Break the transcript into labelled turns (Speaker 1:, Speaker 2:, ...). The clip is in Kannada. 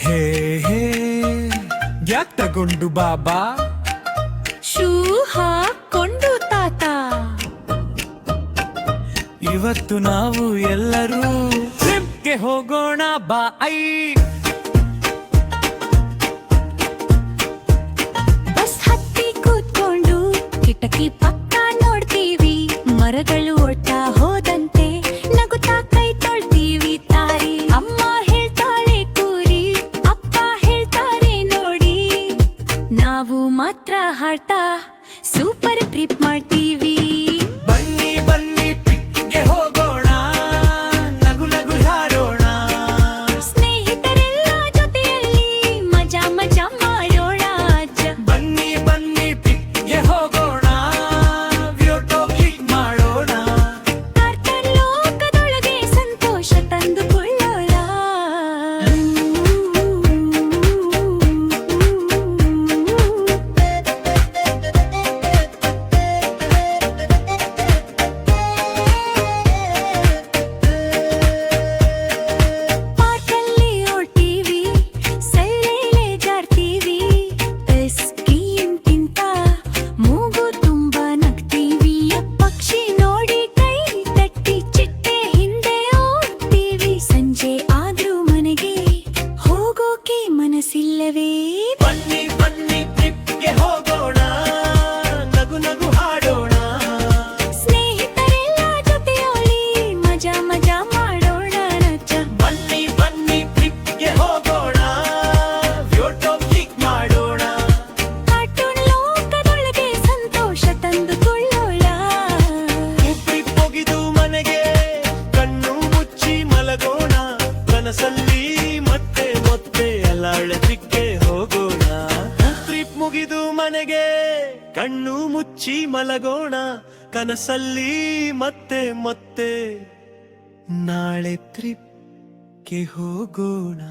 Speaker 1: ಹೇ ಹೇ ಯಾಕ್ ತಗೊಂಡು ಬಾಬಾ
Speaker 2: ಶೂ ಹಾಕೊಂಡು ತಾತ
Speaker 1: ಇವತ್ತು ನಾವು ಎಲ್ಲರೂ ಟ್ರಿಪ್ಗೆ ಹೋಗೋಣ ಬಾ ಐ
Speaker 2: ಬಸ್ ಹತ್ತಿ ಕೂತ್ಕೊಂಡು ಕಿಟಕಿ ಪಕ್ಕ ನೋಡ್ತೀವಿ ಮರಗಳು ಓಡ್ತಾ ಹೋದಂತೆ ನಗುತ್ತಾ ಕೈ ತೊಳ್ತೀವಿ ತಾರಿ ಅಮ್ಮ ಹೇಳ್ತಾಳೆ ಕೂರಿ ಅಪ್ಪ ಹೇಳ್ತಾರೆ ನೋಡಿ ನಾವು ಮಾತ್ರ ಹಾಡ್ತಾ ಸೂಪರ್ ಟ್ರಿಪ್ ಮಾಡ್ತೀವಿ
Speaker 1: ಬನ್ನಿ ಬನ್ನಿ ಟ್ರಿಪ್ಗೆ ಹೋಗೋಣ ನಗು ನಗು ಹಾರೋಣ
Speaker 2: ಸ್ನೇಹಿತರೆಲ್ಲ ಜೊತೆಯಲ್ಲಿ ಮಜಾ ಮಜಾ ಮಾಡೋಣ
Speaker 1: ಬನ್ನಿ ಬನ್ನಿ ಟ್ರಿಪ್ಗೆ ಹೋಗೋಣ ವ್ಯೂಟೋ ಕ್ಲಿಕ್ ಮಾಡೋಣ
Speaker 2: ಕಾರ್ಟನ್ ಲೋಕದೊಳಗೆ ಸಂತೋಷ ತಂದುಕೊಳ್ಳೋಣ ಪಾರ್ಕಲ್ಲಿ ಓಡ್ತೀವಿ ಸೈಲೆಲೆ ಜಾರ್ತೀವಿ ಸ್ಕೀಮ್ ತಿಂತ ಮೂಗು ತುಂಬಾ ನಗ್ತೀವಿ ಪಕ್ಷಿ ನೋಡಿ ಕೈ ತಟ್ಟಿ ಚಿಟ್ಟೆ ಹಿಂದೆ ಓಡ್ತೀವಿ ಸಂಜೆ ಆದ್ರೂ ಮನೆಗೆ ಹೋಗೋಕೆ ಮನಸ್ಸಿಲ್ಲವೇ
Speaker 1: ಬನ್ನಿ ಬನ್ನಿ ಟ್ರಿಪ್ಗೆ ಹೋಗೋಣ ನಗು ನಗು ಹಾಡೋಣ
Speaker 2: ಸ್ನೇಹಿತರೆಲ್ಲ ಜೊತೆಯಲ್ಲಿ ಮಜಾ ಮಜಾ ಮಾಡೋಣ ನಚ್ಚ
Speaker 1: ಬನ್ನಿ ಬನ್ನಿ ಟ್ರಿಪ್ಗೆ ಹೋಗೋಣ ವ್ಯೂಟೋ ಕ್ಲಿಕ್ ಮಾಡೋಣ
Speaker 2: ಕಾರ್ಟೂನ್ ಲೋಕದೊಳಗೆ ಸಂತೋಷ ತಂದುಕೊಳ್ಳೋಣ
Speaker 1: ಟ್ರಿಪ್ ಮುಗಿದು ಮನೆಗೆ ಕಣ್ಣು ಮುಚ್ಚಿ ಮಲಗೋಣ ಕನಸಲ್ಲಿ ಮತ್ತೆ ಮತ್ತೆ ಅಲ್ಲಾಳದಿಕ್ಕೆ ಹೋಗೋಣ ಟ್ರಿಪ್ ಮುಗಿದು ಮನೆಗೆ ಕಣ್ಣು ಮುಚ್ಚಿ ಮಲಗೋಣ ಕನಸಲ್ಲಿ ಮತ್ತೆ ಮತ್ತೆ ನಾಳೆ ಟ್ರಿಪ್ಗೆ ಹೋಗೋಣ.